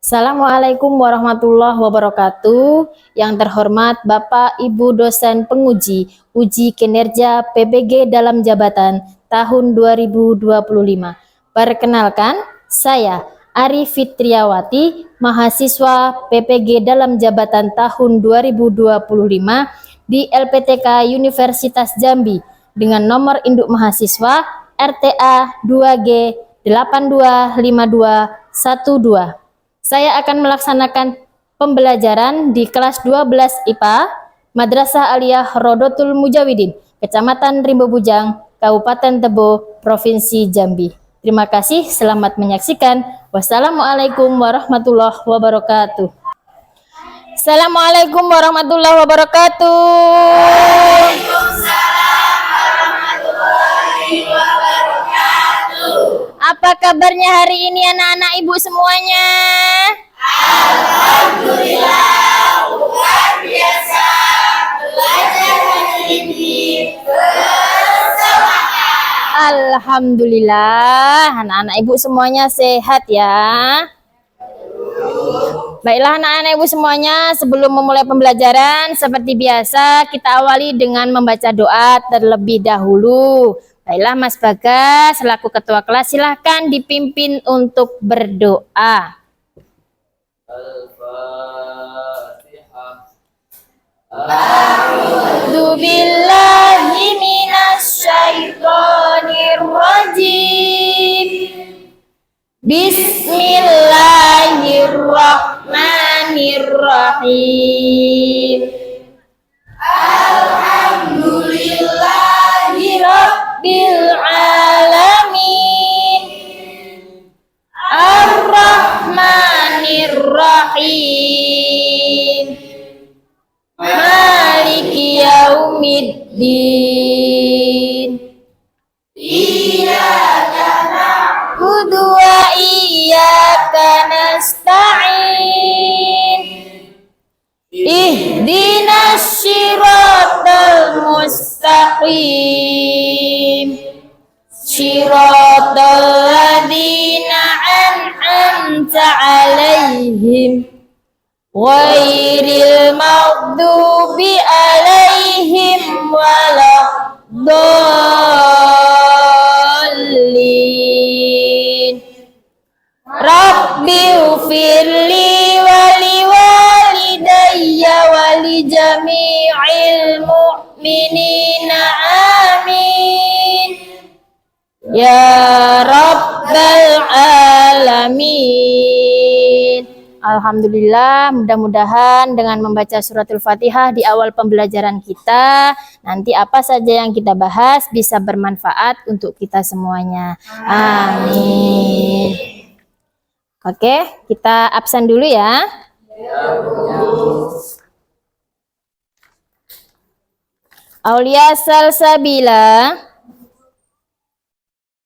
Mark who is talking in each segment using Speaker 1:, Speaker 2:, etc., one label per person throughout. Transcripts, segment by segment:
Speaker 1: Assalamualaikum warahmatullahi wabarakatuh. Yang terhormat Bapak Ibu dosen penguji uji kinerja PPG dalam jabatan tahun 2025. Perkenalkan, saya Ari Fitriawati, mahasiswa PPG dalam jabatan tahun 2025 di LPTK Universitas Jambi dengan nomor induk mahasiswa RTA 2G 825212. Saya akan melaksanakan pembelajaran di kelas 12 IPA Madrasah Aliyah Rodotul Mujawidin, Kecamatan Rimbo Bujang, Kabupaten Tebo, Provinsi Jambi. Terima kasih, selamat menyaksikan. Wassalamualaikum warahmatullahi wabarakatuh. Assalamualaikum warahmatullahi wabarakatuh. Waalaikumsalam warahmatullahi wabarakatuh. Apa kabarnya hari ini anak-anak ibu semuanya? Alhamdulillah, luar biasa. Belajar hari ini bersemangat. Alhamdulillah, anak-anak ibu semuanya sehat ya. Baiklah anak-anak ibu semuanya, sebelum memulai pembelajaran seperti biasa kita awali dengan membaca doa terlebih dahulu. Baiklah Mas Bagas selaku ketua kelas silahkan dipimpin untuk berdoa.
Speaker 2: Al-Fatihah.
Speaker 1: A'udzu billahi minasyaitonir rajim. Bismillahirrahmanirrahim. Alhamdulillahi rabbil alamin. Ar-Rahmanir-Rahim. Maliki yaumiddin. Iyyaka na'budu wa iyyaka nasta'in. Ihdinas siratal mustaqim. Siratal ladzina an'amta 'alaihim ghairil maghdubi 'alaihim waladdallin. Rabbighfirli wa liwalidayya wa li jami'il mu'minina amin. Ya Rabbal Alamin. Alhamdulillah, mudah-mudahan dengan membaca suratul Fatihah di awal pembelajaran kita, nanti apa saja yang kita bahas bisa bermanfaat untuk kita semuanya. Amin. Oke, kita absen dulu ya. Aulia Salsabila,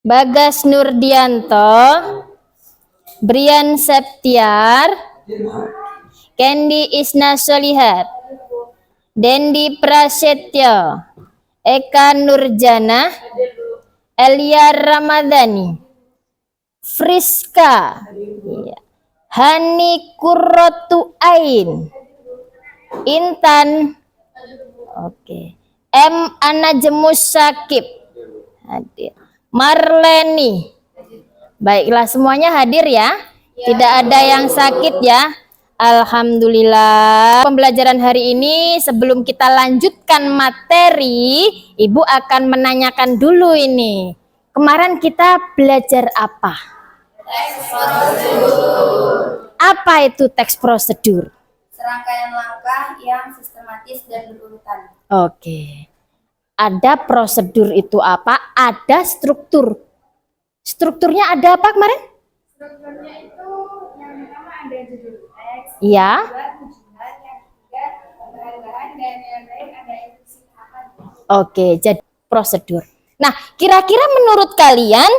Speaker 1: Bagas Nurdianto, Brian Septiar, Kendi Isna Solihat, Dendi Prasetyo, Eka Nurjana, Elia Ramadhani, Friska, Hani Kurrotu Ain, Intan, M. Anajemus Sakib, hadir. Marleni, baiklah semuanya hadir ya, tidak ada yang sakit ya. Alhamdulillah. Pembelajaran hari ini sebelum kita lanjutkan materi, Ibu akan menanyakan dulu ini. Kemarin kita belajar apa?
Speaker 3: Teks prosedur.
Speaker 1: Apa itu teks prosedur?
Speaker 3: Serangkaian langkah yang sistematis dan berurutan.
Speaker 1: Oke. Ada prosedur itu apa? Ada struktur. Strukturnya ada apa kemarin?
Speaker 3: Strukturnya itu yang pertama ada judul teks,
Speaker 1: Iya.
Speaker 3: kedua tujuan, yang ketiga bahan-bahan, dan yang terakhir ada instruksi tahapan.
Speaker 1: Oke, jadi prosedur. Nah, kira-kira menurut kalian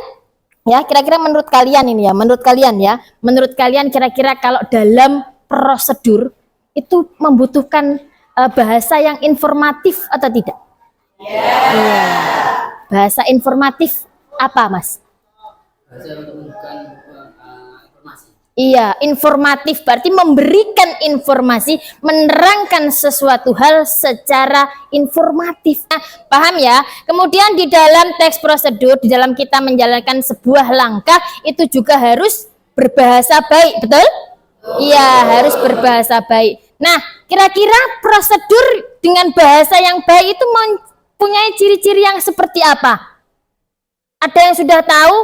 Speaker 1: ini ya, menurut kalian kira-kira kalau dalam prosedur itu membutuhkan bahasa yang informatif atau tidak? Ya. Bahasa informatif apa, Mas?
Speaker 2: Bahasa untuk menunjukkan informasi.
Speaker 1: Iya, informatif berarti memberikan informasi, menerangkan sesuatu hal secara informatif. Nah, paham ya? Kemudian di dalam teks prosedur, di dalam kita menjalankan sebuah langkah, itu juga harus berbahasa baik, betul? Iya, harus berbahasa baik. Nah, kira-kira prosedur dengan bahasa yang baik itu mempunyai ciri-ciri yang seperti apa? Ada yang sudah tahu?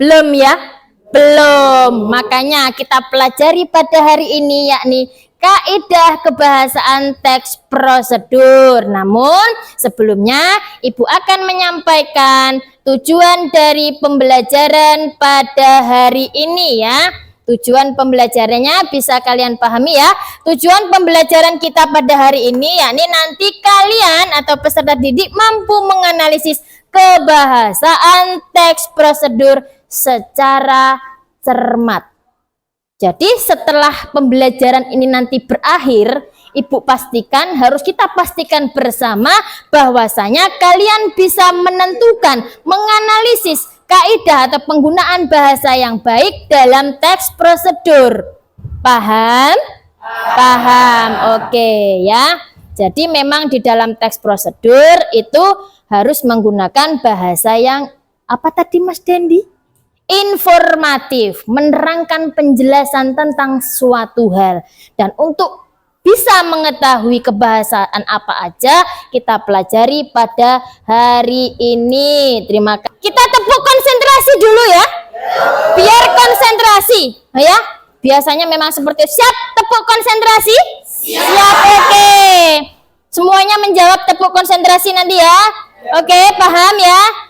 Speaker 1: Belum ya? Belum. Makanya kita pelajari pada hari ini yakni kaidah kebahasaan teks prosedur. Namun sebelumnya Ibu akan menyampaikan tujuan dari pembelajaran pada hari ini ya. Tujuan pembelajarannya bisa kalian pahami ya. Tujuan pembelajaran kita pada hari ini yakni nanti kalian atau peserta didik mampu menganalisis kebahasaan teks prosedur secara cermat. Jadi setelah pembelajaran ini nanti berakhir, Ibu pastikan, harus kita pastikan bersama bahwasanya kalian bisa menentukan, menganalisis kaidah atau penggunaan bahasa yang baik dalam teks prosedur. Paham? Paham. Oke ya. Jadi memang di dalam teks prosedur itu harus menggunakan bahasa yang apa tadi Mas Dendi? Informatif, menerangkan penjelasan tentang suatu hal. Dan untuk bisa mengetahui kebahasaan apa aja kita pelajari pada hari ini. Terima kasih. Kita tepuk konsentrasi dulu ya. Biar konsentrasi, ya. Biasanya memang seperti itu. Siap tepuk konsentrasi? Siap, oke. Semuanya menjawab tepuk konsentrasi nanti ya. Oke, paham ya?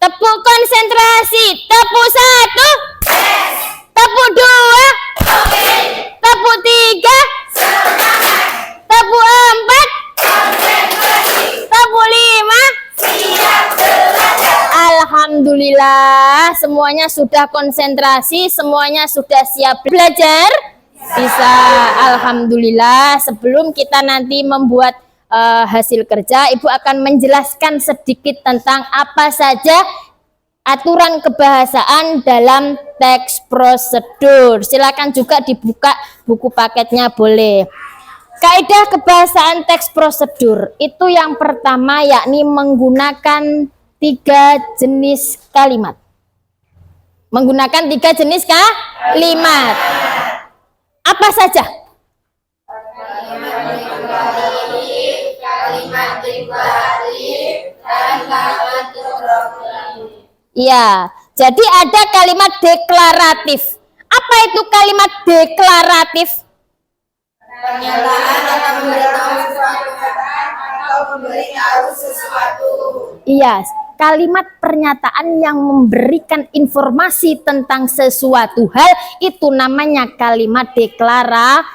Speaker 1: Tepuk konsentrasi. Tepuk 1. Tepuk 2. Tepuk 3. Tepuk 4. Tepuk 5. Alhamdulillah, semuanya sudah konsentrasi, semuanya sudah siap belajar. Bisa, alhamdulillah. Sebelum kita nanti membuat hasil kerja, Ibu akan menjelaskan sedikit tentang apa saja aturan kebahasaan dalam teks prosedur. Silakan juga dibuka buku paketnya boleh. Kaidah kebahasaan teks prosedur itu yang pertama yakni menggunakan 3 jenis kalimat. Menggunakan 3 jenis kalimat. Apa saja? Ya, jadi ada kalimat deklaratif. Apa itu kalimat deklaratif?
Speaker 3: Pernyataan atau memberitahu suatu atau memberitahu sesuatu.
Speaker 1: Iya, kalimat pernyataan yang memberikan informasi tentang sesuatu hal itu namanya kalimat deklaratif.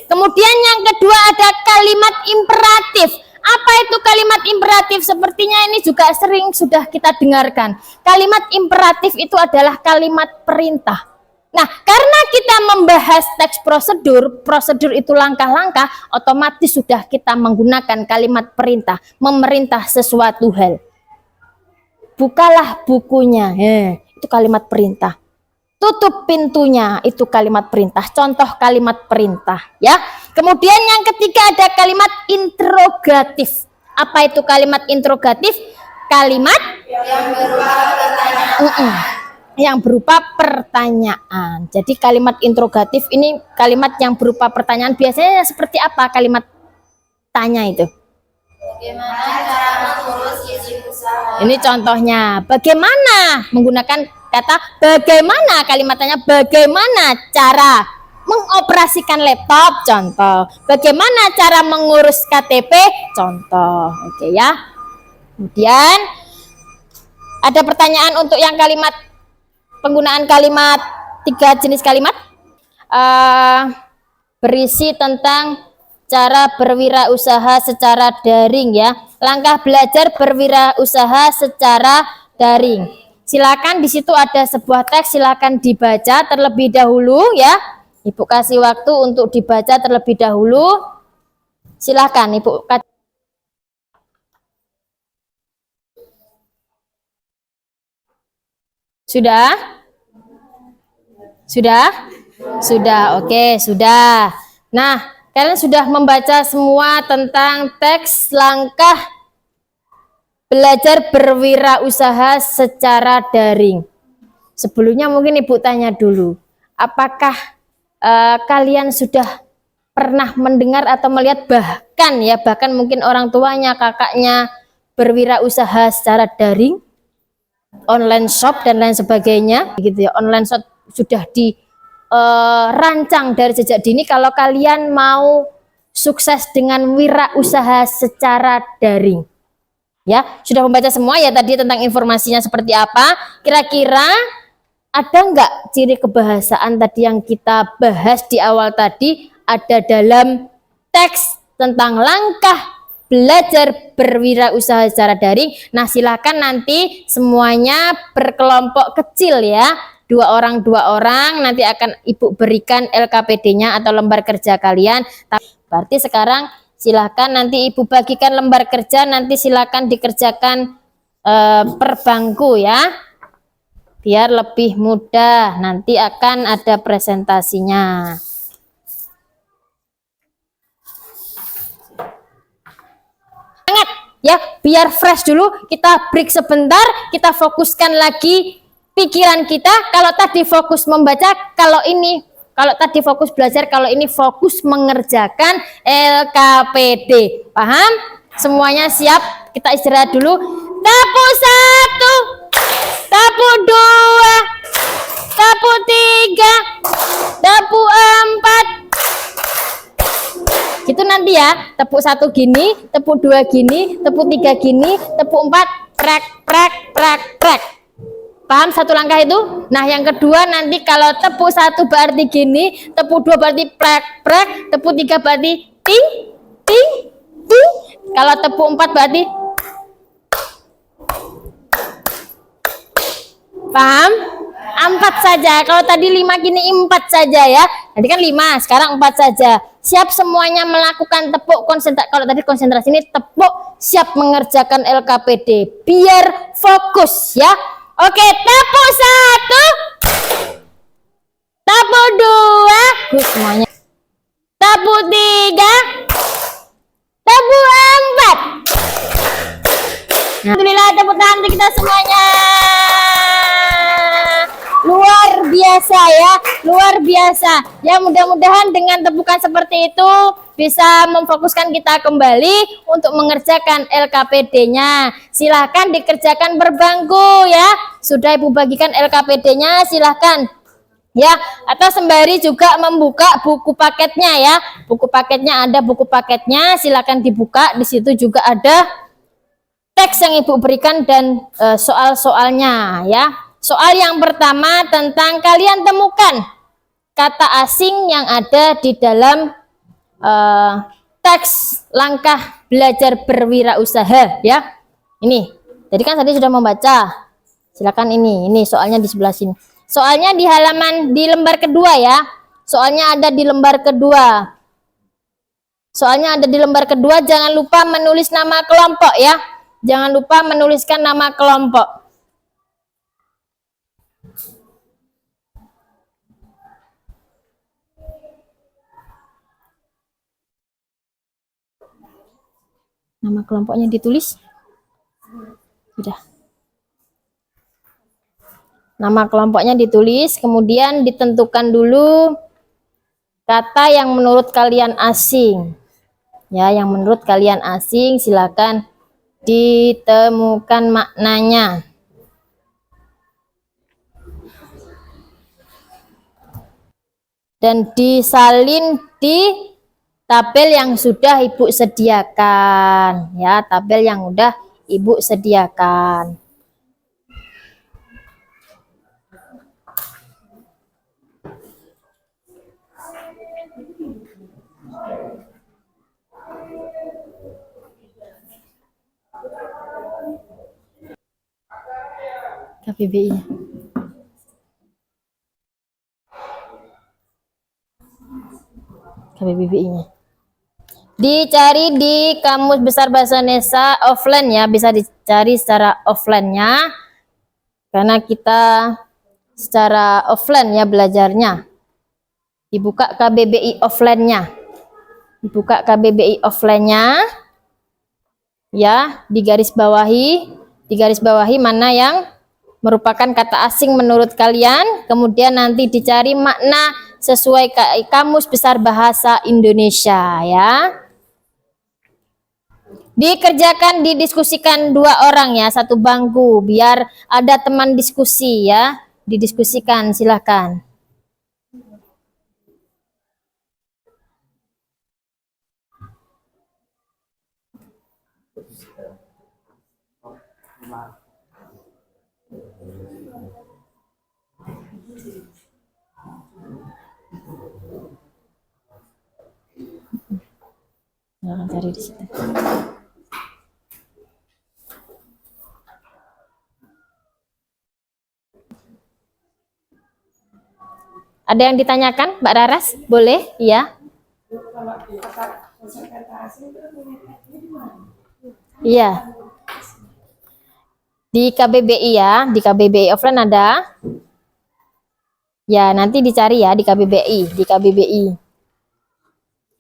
Speaker 1: Kemudian yang kedua ada kalimat imperatif. Apa itu kalimat imperatif? Sepertinya ini juga sering sudah kita dengarkan. Kalimat imperatif itu adalah kalimat perintah. Nah, karena kita membahas teks prosedur, prosedur itu langkah-langkah, otomatis sudah kita menggunakan kalimat perintah, memerintah sesuatu hal. Bukalah bukunya, itu kalimat perintah. Tutup pintunya, itu kalimat perintah. Contoh kalimat perintah, ya. Kemudian yang ketiga ada kalimat interrogatif. Apa itu kalimat interrogatif? Kalimat
Speaker 3: Yang berupa pertanyaan.
Speaker 1: yang berupa pertanyaan. Jadi kalimat interrogatif ini kalimat yang berupa pertanyaan. Biasanya seperti apa kalimat tanya itu?
Speaker 3: Bagaimana cara mengurus izin usaha?
Speaker 1: Ini contohnya. Bagaimana? Menggunakan kata bagaimana, kalimatnya bagaimana cara mengoperasikan laptop, contoh. Bagaimana cara mengurus KTP, contoh. Oke ya. Kemudian ada pertanyaan untuk yang kalimat penggunaan kalimat 3 jenis kalimat. Berisi tentang cara berwirausaha secara daring ya. Langkah belajar berwirausaha secara daring. Silakan di situ ada sebuah teks, silakan dibaca terlebih dahulu ya. Ibu kasih waktu untuk dibaca terlebih dahulu. Silakan Ibu. Sudah? Sudah? Sudah, oke, sudah. Nah, kalian sudah membaca semua tentang teks langkah belajar berwirausaha secara daring. Sebelumnya mungkin Ibu tanya dulu, apakah kalian sudah pernah mendengar atau melihat bahkan mungkin orang tuanya, kakaknya berwirausaha secara daring, online shop dan lain sebagainya, gitu ya. Online shop sudah dirancang dari sejak dini. Kalau kalian mau sukses dengan wirausaha secara daring, ya sudah membaca semua ya tadi tentang informasinya seperti apa. Kira-kira ada nggak ciri kebahasaan tadi yang kita bahas di awal tadi ada dalam teks tentang langkah belajar berwirausaha secara daring? Nah, silakan nanti semuanya berkelompok kecil ya. Dua orang nanti akan Ibu berikan LKPD-nya atau lembar kerja kalian. Berarti sekarang silakan nanti Ibu bagikan lembar kerja, nanti silakan dikerjakan per bangku ya. Biar lebih mudah, nanti akan ada presentasinya. Sangat ya, biar fresh dulu, kita break sebentar, kita fokuskan lagi pikiran kita. Kalau tadi fokus membaca, kalau tadi fokus belajar, kalau ini fokus mengerjakan LKPD. Paham? Semuanya siap? Kita istirahat dulu. Tapu 1, tapu 2, tapu 3, tapu 4. Gitu nanti ya, tepuk 1 gini, tepuk 2 gini, tepuk 3 gini, tepuk 4, prek, prek, prek, prek. Paham satu langkah itu? Nah, yang kedua nanti kalau tepuk 1 berarti gini, tepuk 2 berarti prek, prek, tepuk 3 berarti ting, ting, ting. Kalau tepuk 4 berarti paham? 4 saja. Kalau tadi 5 gini 4 saja ya. Tadi kan 5, sekarang 4 saja. Siap semuanya melakukan tepuk konsentrasi. Kalau tadi konsentrasi ini tepuk, siap mengerjakan LKPD. Biar fokus ya. Oke, tepuk 1. Tepuk 2. Semuanya. Tepuk 3. Tepuk 4. Alhamdulillah, tepuk tangan untuk kita semuanya. Luar biasa ya, luar biasa. Ya, mudah-mudahan dengan tepukan seperti itu bisa memfokuskan kita kembali untuk mengerjakan LKPD-nya. Silahkan dikerjakan berbangku ya. Sudah Ibu bagikan LKPD-nya, silahkan. Ya, atau sembari juga membuka buku paketnya ya. Buku paketnya ada buku paketnya, silahkan dibuka. Di situ juga ada teks yang Ibu berikan dan soal-soalnya ya. Soal yang pertama tentang kalian temukan kata asing yang ada di dalam teks langkah belajar berwirausaha ya. Ini, tadi kan tadi sudah membaca. Silakan ini soalnya di sebelah sini. Soalnya di lembar kedua ya. Soalnya ada di lembar kedua. Soalnya ada di lembar kedua, jangan lupa menulis nama kelompok ya. Jangan lupa menuliskan nama kelompok. Nama kelompoknya ditulis. Sudah. Nama kelompoknya ditulis, kemudian ditentukan dulu kata yang menurut kalian asing. Ya, yang menurut kalian asing silakan ditemukan maknanya. Dan disalin di tabel yang sudah Ibu sediakan ya, tabel yang udah Ibu sediakan. KBBI-nya. KBBI-nya. Dicari di Kamus Besar Bahasa Indonesia offline ya, bisa dicari secara offline-nya. Karena kita secara offline ya belajarnya. Dibuka KBBI offline-nya. Dibuka KBBI offline-nya. Ya, digaris bawahi mana yang merupakan kata asing menurut kalian, kemudian nanti dicari makna sesuai Kamus Besar Bahasa Indonesia ya. Dikerjakan, didiskusikan 2 orang ya, 1 bangku biar ada teman diskusi ya. Didiskusikan, silahkan. Nah, cari di situ. Ada yang ditanyakan, Mbak Raras? Boleh? Iya. Iya. Di KBBI ya, di KBBI offline ada. Ya, nanti dicari ya di KBBI,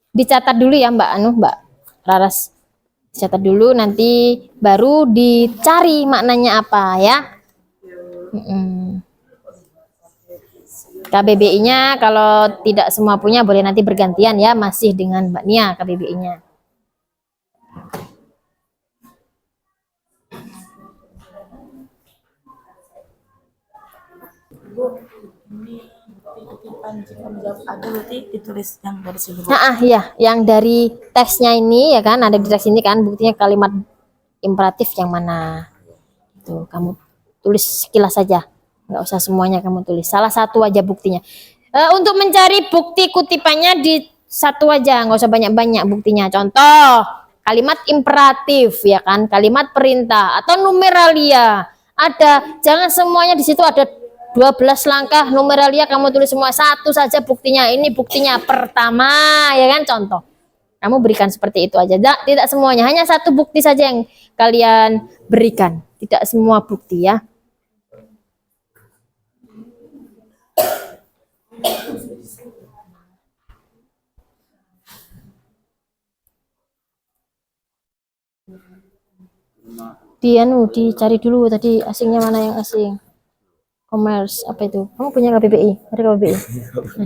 Speaker 1: Dicatat dulu ya Mbak Raras. Dicatat dulu, nanti baru dicari maknanya apa ya. KBBI-nya kalau tidak semua punya boleh nanti bergantian ya, masih dengan Mbak Nia KBBI-nya.
Speaker 4: Bu, ini kutipan jika menjawab ada berarti ditulis yang dari sini, Bu.
Speaker 1: Nah, ya, yang dari teksnya ini ya kan, ada di teks ini kan, buktinya kalimat imperatif yang mana. Tuh, kamu tulis sekilas saja. Nggak usah semuanya kamu tulis. Salah satu aja buktinya. Untuk mencari bukti kutipannya di satu aja, nggak usah banyak-banyak buktinya. Contoh, kalimat imperatif ya kan, kalimat perintah atau numeralia. Ada, jangan semuanya di situ ada 12 langkah numeralia kamu tulis semua, satu saja buktinya. Ini buktinya pertama ya kan, contoh. Kamu berikan seperti itu aja. Tidak semuanya, hanya satu bukti saja yang kalian berikan. Tidak semua bukti ya. Dicari dulu tadi asingnya mana yang asing. Commerce apa itu? Kamu punya KBBI? Ada KBBI?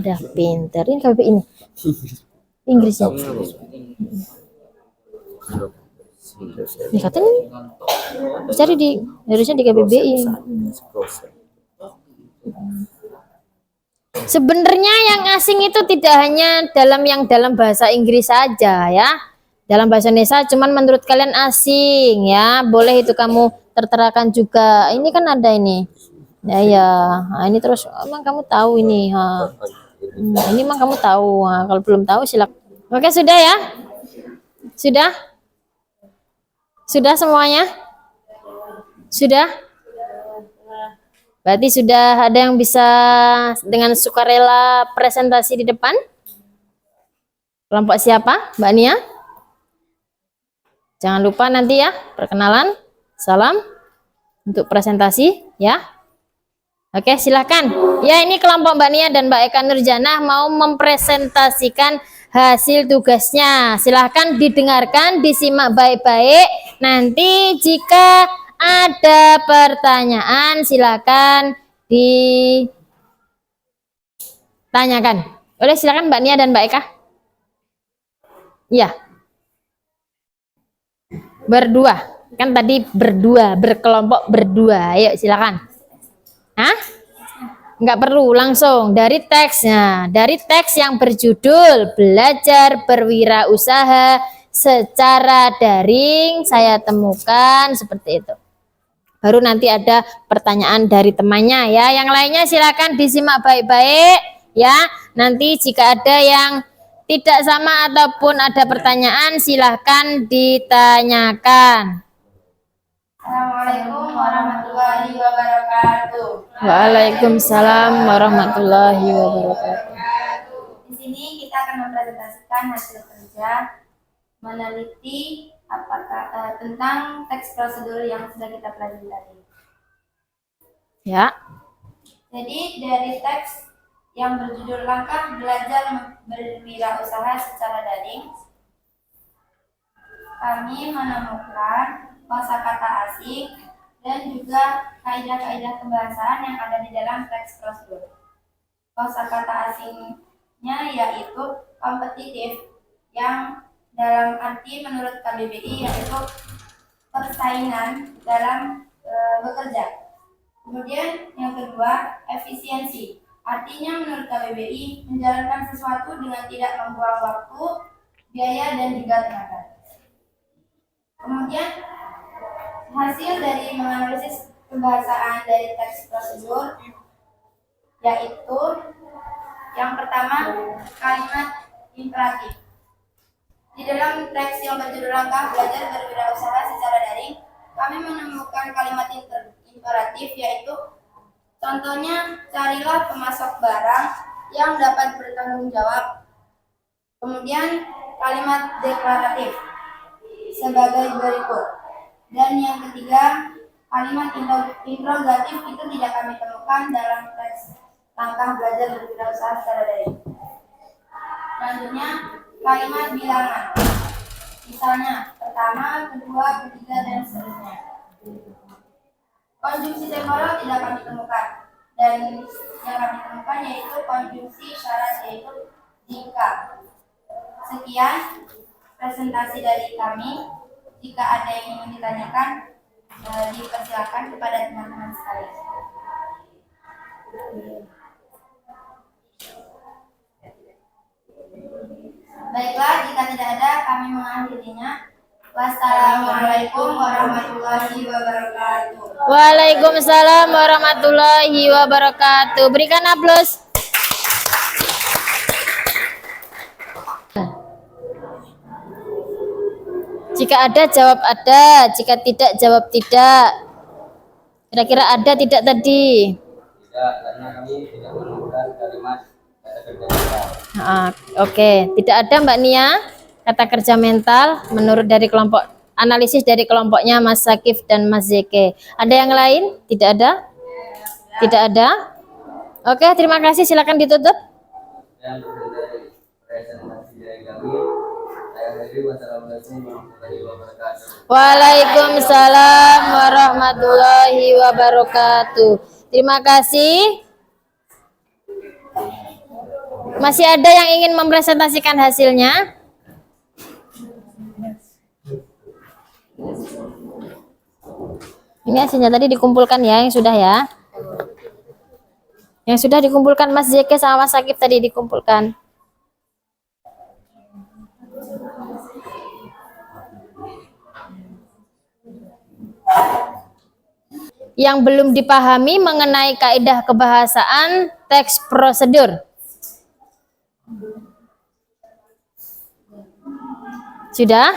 Speaker 1: Ada, pinter. Ini KBBI ini. Inggrisnya. Ini katanya cari di harusnya di KBBI. Sebenarnya yang asing itu tidak hanya dalam bahasa Inggris saja ya. Dalam bahasa Indonesia cuman menurut kalian asing ya. Boleh itu kamu terterakan juga. Ini kan ada ini. Ya. Nah, ini terus emang kamu tahu ini. Ini emang kamu tahu. Nah, kalau belum tahu silakan. Oke, sudah ya? Sudah? Sudah semuanya? Sudah? Berarti sudah ada yang bisa dengan sukarela presentasi di depan? Kelompok siapa? Mbak Nia? Jangan lupa nanti ya, perkenalan, salam untuk presentasi ya. Oke, silakan. Ya, ini kelompok Mbak Nia dan Mbak Eka Nurjanah mau mempresentasikan hasil tugasnya. Silahkan didengarkan, disimak baik-baik. Nanti jika ada pertanyaan silakan ditanyakan. Boleh, silakan Mbak Nia dan Mbak Eka. Iya. Berdua. Kan tadi berdua, berkelompok berdua. Ayo silakan. Hah? Enggak perlu, langsung dari teksnya. Dari teks yang berjudul Belajar Berwirausaha Secara Daring saya temukan seperti itu. Baru nanti ada pertanyaan dari temannya ya. Yang lainnya silakan disimak baik-baik ya. Nanti jika ada yang tidak sama ataupun ada pertanyaan silahkan ditanyakan.
Speaker 3: Assalamualaikum warahmatullahi wabarakatuh.
Speaker 1: Waalaikumsalam warahmatullahi wabarakatuh.
Speaker 3: Di sini kita akan mempresentasikan hasil kerja meneliti tentang teks prosedur yang sudah kita pelajari tadi.
Speaker 1: Ya.
Speaker 3: Jadi dari teks yang berjudul Langkah Belajar Berwirausaha Secara Daring, kami menemukan kosakata asing dan juga kaidah-kaidah kebahasaan yang ada di dalam teks prosedur. Kosakata asingnya yaitu kompetitif, yang dalam arti menurut KBBI yaitu persaingan dalam bekerja. Kemudian yang kedua, efisiensi. Artinya menurut KBBI menjalankan sesuatu dengan tidak membuang waktu, biaya, dan juga tenaga. Kemudian hasil dari menganalisis kebahasaan dari teks prosedur yaitu yang pertama, kalimat imperatif. Di dalam teks yang berjudul Langkah Belajar Berwirausaha Secara Daring, kami menemukan kalimat imperatif yaitu contohnya, carilah pemasok barang yang dapat bertanggung jawab. Kemudian kalimat deklaratif sebagai berikut. Dan yang ketiga, kalimat interrogatif itu tidak kami temukan dalam teks Langkah Belajar Berwirausaha Secara Daring. Selanjutnya, kalimat bilangan. Misalnya, pertama, kedua, ketiga, dan seterusnya. Konjungsi temporal tidak kami temukan. Dan yang kami temukan yaitu konjungsi syarat, yaitu jika. Sekian presentasi dari kami. Jika ada yang ingin ditanyakan, dipersilakan kepada teman-teman sekalian. Baiklah, jika tidak ada, kami mengakhirinya. Wassalamualaikum warahmatullahi wabarakatuh.
Speaker 1: Waalaikumsalam warahmatullahi wabarakatuh. Berikan aplaus. Jika ada, jawab ada. Jika tidak, jawab tidak. Kira-kira ada tidak tadi?
Speaker 2: Tidak, karena kami tidak menemukan kalimat kata kerja mental.
Speaker 1: Oke. Tidak ada Mbak Nia kata kerja mental menurut dari kelompok analisis dari kelompoknya Mas Sakif dan Mas Zeke. Ada yang lain? Tidak ada? Tidak ada? Oke, terima kasih. Silakan ditutup.
Speaker 2: Dan dari presentasi dari kami, saya akhiri. Wassalamualaikum warahmatullahi wabarakatuh.
Speaker 1: Waalaikumsalam warahmatullahi wabarakatuh. Terima kasih. Masih ada yang ingin mempresentasikan hasilnya? Ini hasilnya tadi dikumpulkan ya, yang sudah ya. Yang sudah dikumpulkan Mas Zeke sama Mas Sakif tadi dikumpulkan. Yang belum dipahami mengenai kaidah kebahasaan teks prosedur. Sudah?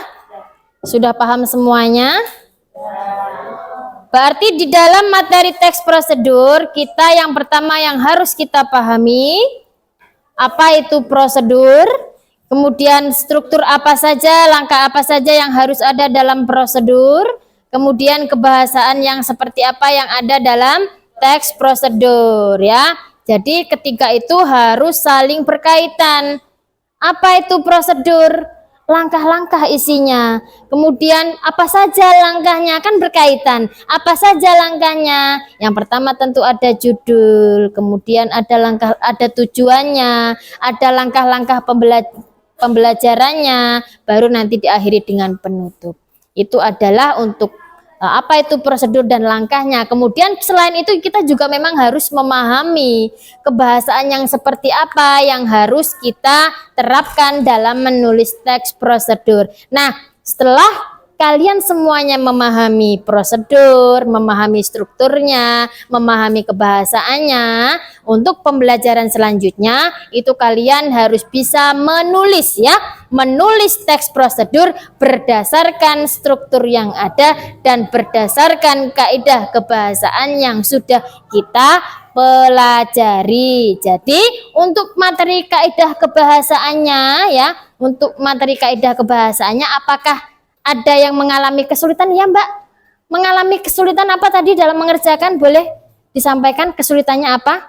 Speaker 1: Sudah paham semuanya? Berarti di dalam materi teks prosedur, kita yang pertama yang harus kita pahami, apa itu prosedur, kemudian struktur apa saja, langkah apa saja yang harus ada dalam prosedur, kemudian kebahasaan yang seperti apa yang ada dalam teks prosedur ya. Jadi ketiga itu harus saling berkaitan. Apa itu prosedur? Langkah-langkah isinya. Kemudian apa saja langkahnya, kan berkaitan. Apa saja langkahnya? Yang pertama tentu ada judul, kemudian ada tujuannya, ada langkah-langkah pembelajarannya, baru nanti diakhiri dengan penutup. Itu adalah untuk apa itu prosedur dan langkahnya. Kemudian selain itu kita juga memang harus memahami kebahasaan yang seperti apa yang harus kita terapkan dalam menulis teks prosedur. Nah, setelah kalian semuanya memahami prosedur, memahami strukturnya, memahami kebahasaannya, untuk pembelajaran selanjutnya itu kalian harus bisa menulis ya, menulis teks prosedur berdasarkan struktur yang ada dan berdasarkan kaidah kebahasaan yang sudah kita pelajari. Jadi untuk materi kaidah kebahasaannya ya, untuk materi kaidah kebahasaannya apakah ada yang mengalami kesulitan ya Mbak? Mengalami kesulitan apa tadi dalam mengerjakan? Boleh disampaikan kesulitannya apa?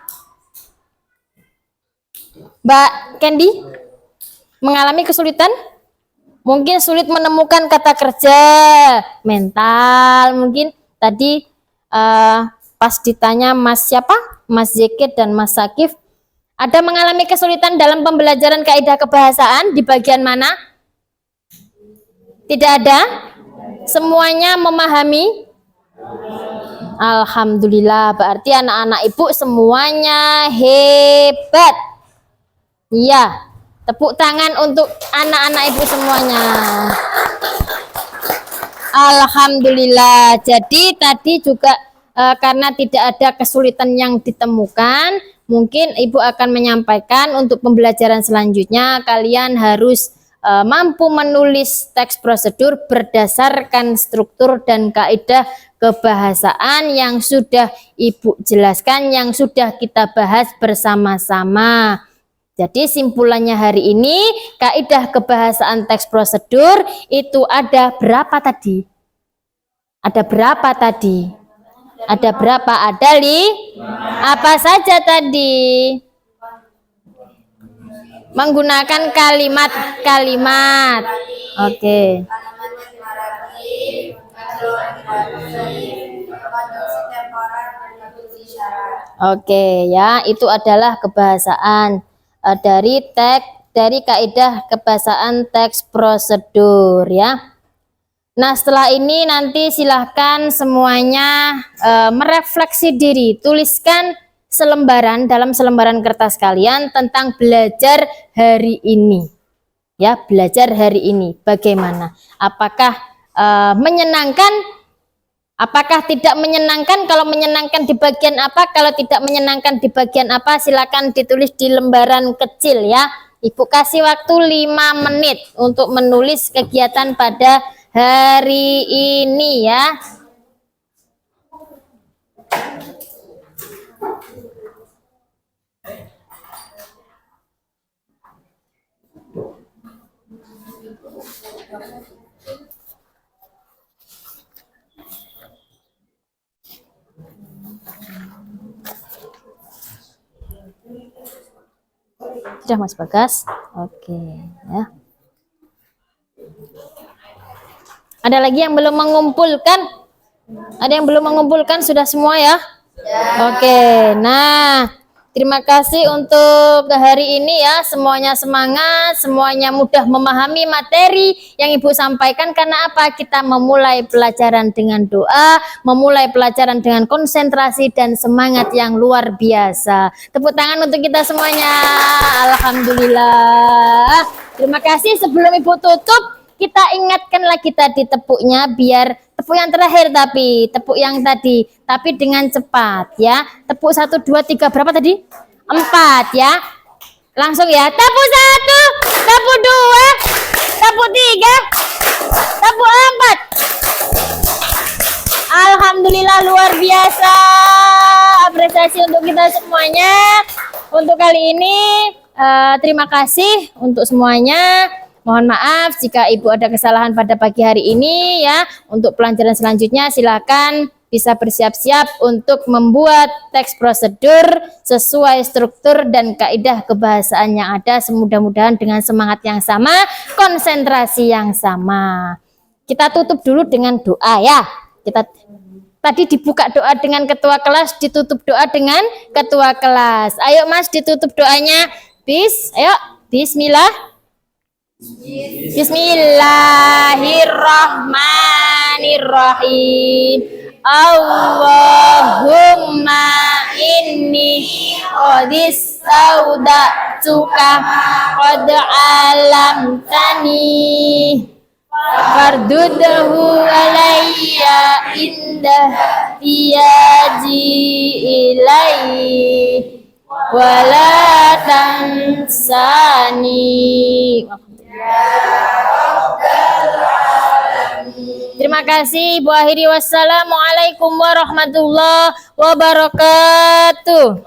Speaker 1: Mbak Candy mengalami kesulitan? Mungkin sulit menemukan kata kerja, mental, mungkin tadi pas ditanya Mas siapa? Mas Zekid dan Mas Sakif, ada mengalami kesulitan dalam pembelajaran kaidah kebahasaan di bagian mana? Tidak ada? Semuanya memahami? Alhamdulillah, berarti anak-anak ibu semuanya hebat. Iya, tepuk tangan untuk anak-anak ibu semuanya. Alhamdulillah. Jadi tadi juga karena tidak ada kesulitan yang ditemukan, mungkin ibu akan menyampaikan untuk pembelajaran selanjutnya kalian harus mampu menulis teks prosedur berdasarkan struktur dan kaidah kebahasaan yang sudah ibu jelaskan, yang sudah kita bahas bersama-sama. Jadi simpulannya hari ini, kaidah kebahasaan teks prosedur itu ada berapa tadi? Ada berapa tadi? Ada berapa? Ada apa saja tadi? Menggunakan kalimat-kalimat. Oke. Oke ya, itu adalah kebahasaan dari kaidah kebahasaan teks prosedur ya. Nah, setelah ini nanti silahkan semuanya merefleksi diri, tuliskan dalam selembaran kertas kalian tentang belajar hari ini. Ya, belajar hari ini bagaimana? Apakah menyenangkan? Apakah tidak menyenangkan? Kalau menyenangkan di bagian apa? Kalau tidak menyenangkan di bagian apa? Silakan ditulis di lembaran kecil ya. Ibu kasih waktu 5 menit untuk menulis kegiatan pada hari ini ya. Sudah Mas Bagas? Oke ya. Ada lagi yang belum mengumpulkan? Ada yang belum mengumpulkan? Sudah semua ya? Oke, nah terima kasih untuk hari ini ya. Semuanya semangat, semuanya mudah memahami materi yang Ibu sampaikan. Karena apa? Kita memulai pelajaran dengan doa, memulai pelajaran dengan konsentrasi dan semangat yang luar biasa. Tepuk tangan untuk kita semuanya. Alhamdulillah. Terima kasih. Sebelum Ibu tutup, kita ingatkan lagi tadi tepuknya, biar tepuk yang terakhir, tapi tepuk yang tadi, tapi dengan cepat ya. Tepuk 1, 2, 3, berapa tadi? 4 ya. Langsung ya. Tepuk 1, tepuk 2, tepuk 3, tepuk 4. Alhamdulillah, luar biasa. Apresiasi untuk kita semuanya. Untuk kali ini terima kasih untuk semuanya. Mohon maaf jika Ibu ada kesalahan pada pagi hari ini ya. Untuk pelajaran selanjutnya silakan bisa bersiap-siap untuk membuat teks prosedur sesuai struktur dan kaidah kebahasaan yang ada. Semudah-mudahan dengan semangat yang sama, konsentrasi yang sama. Kita tutup dulu dengan doa ya. Kita tadi dibuka doa dengan ketua kelas, ditutup doa dengan ketua kelas. Ayo Mas, ditutup doanya. Ayo, bismillah. Bismillahirrahmanirrahim. Allahumma inni qadis saudatuka qad alamtani fardudhu alayya indah tiyaji ilaihi wala tansani. Terima kasih. Bu akhiri wassalamualaikum warahmatullahi wabarakatuh.